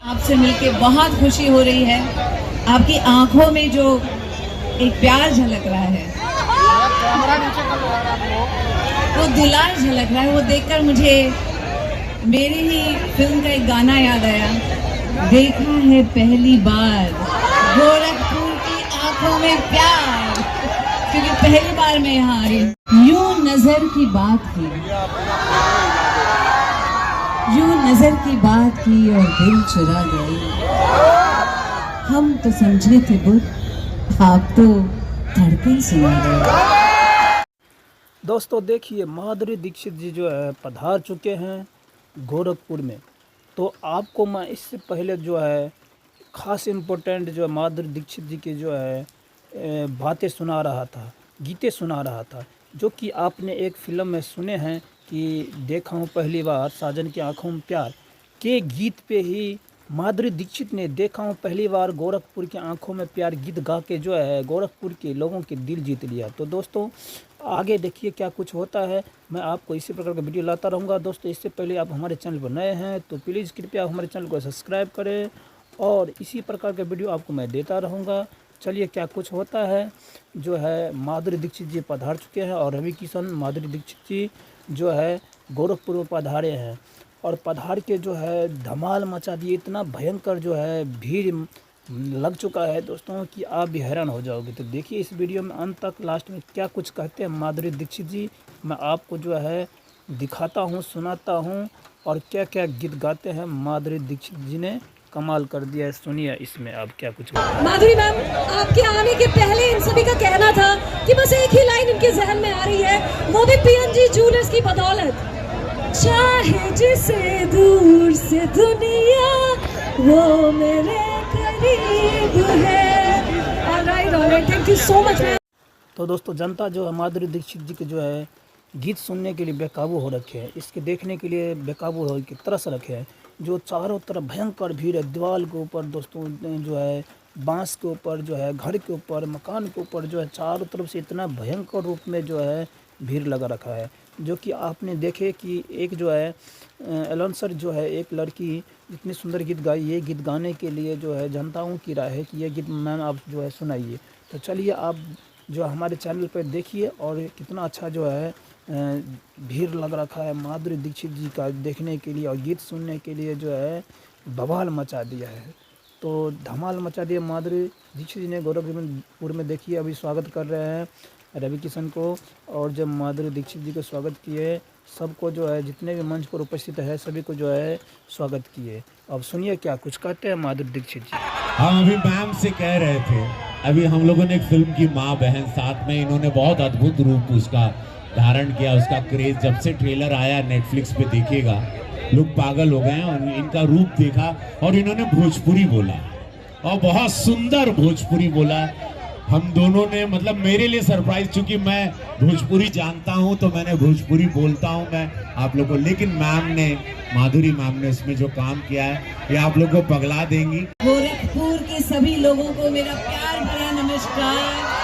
आपसे मिलके बहुत खुशी हो रही है। आपकी आंखों में जो एक प्यार झलक रहा है, वो दुलार झलक रहा है, वो देखकर मुझे मेरी ही फिल्म का एक गाना याद आया। देखा है पहली बार गोरखपुर की आंखों में प्यार, क्योंकि पहली बार मैं यहाँ आ रही हूँ। यूं नजर की बात की, यूं नजर की बात की और दिल चुरा गई। हम तो समझे थे बुत, आप तो धड़कन सुना गए। दोस्तों देखिए, माधुरी दीक्षित जी जो है पधार चुके हैं गोरखपुर में। तो आपको मैं इससे पहले जो है ख़ास इम्पोर्टेंट जो है माधुरी दीक्षित जी की जो है बातें सुना रहा था, गीतें सुना रहा था, जो कि आपने एक फ़िल्म में सुने हैं कि देखा हूँ पहली बार साजन की आंखों में प्यार के गीत पे ही माधुरी दीक्षित ने देखा हूँ पहली बार गोरखपुर की आंखों में प्यार गीत गा के जो है गोरखपुर के लोगों के दिल जीत लिया। तो दोस्तों आगे देखिए क्या कुछ होता है। मैं आपको इसी प्रकार का वीडियो लाता रहूँगा। दोस्तों इससे पहले आप हमारे चैनल पर नए हैं तो प्लीज़ कृपया हमारे चैनल को सब्सक्राइब करें और इसी प्रकार के वीडियो आपको मैं देता रहूँगा। चलिए क्या कुछ होता है। जो है माधुरी दीक्षित जी पधार चुके हैं और रवि किशन माधुरी दीक्षित जी जो है गोरखपुर में पधारे हैं और पधार के जो है धमाल मचा दिए। इतना भयंकर जो है भीड़ लग चुका है दोस्तों कि आप भी हैरान हो जाओगे। तो देखिए इस वीडियो में अंत तक, लास्ट में क्या कुछ कहते हैं माधुरी दीक्षित जी, मैं आपको जो है दिखाता हूँ, सुनाता हूँ और क्या क्या गीत गाते हैं माधुरी दीक्षित जी ने कमाल कर दिया है। सुनिए इसमें आप क्या कुछ। माधुरी मैम, आपके आने के पहले इन सभी का कहना था कि बस एक ही लाइन इनके जहन में आ रही है, वो भी पीएनजी ज्वेलर्स की बदौलत। चाहे जिसे दूर से दुनिया वो मेरे करीब है। Alright, thank you so much ma'am. तो दोस्तों जनता जो है माधुरी दीक्षित जी के जो है गीत सुनने के लिए बेकाबू हो रखे हैं, इसके देखने के लिए बेकाबू हो के तरस रखे हैं। जो चारों तरफ भयंकर भीड़ है, दीवार के ऊपर दोस्तों जो है बांस के ऊपर जो है घर के ऊपर मकान के ऊपर जो है चारों तरफ से इतना भयंकर रूप में जो है भीड़ लगा रखा है। जो कि आपने देखे कि एक जो है एलाउंसर जो है एक लड़की इतनी सुंदर गीत गाई, ये गीत गाने के लिए जो है जनताओं की राय है कि ये गीत मैम आप जो है सुनाइए। तो चलिए आप जो हमारे चैनल पर देखिए और कितना अच्छा जो है भीड़ लग रखा है माधुरी दीक्षित जी का देखने के लिए और गीत सुनने के लिए जो है बवाल मचा दिया है। तो धमाल मचा दिया माधुरी दीक्षित जी ने गोरखपुर में। देखिए अभी स्वागत कर रहे हैं रवि किशन को और जब माधुरी दीक्षित जी को स्वागत किए, सबको जो है जितने भी मंच पर उपस्थित है सभी को जो है स्वागत किए। अब सुनिए क्या कुछ कहते हैं माधुरी दीक्षित जी। हम अभी मैम से कह रहे थे, अभी हम लोगों ने एक फिल्म की माँ बहन साथ में, इन्होंने बहुत अद्भुत रूप उसका धारण किया। उसका क्रेज जब से ट्रेलर आया नेटफ्लिक्स पे देखिएगा, लोग पागल हो गए और इनका रूप देखा और इन्होंने भोजपुरी बोला और बहुत सुंदर भोजपुरी बोला। हम दोनों ने मतलब मेरे लिए सरप्राइज, चूंकि मैं भोजपुरी जानता हूं तो मैंने भोजपुरी बोलता हूं मैं आप लोगों को, लेकिन मैम ने माधुरी मैम ने इसमें जो काम किया है ये आप लोगों को पगला देंगी। गोरखपुर के सभी लोगों को मेरा प्यार भरा नमस्कार।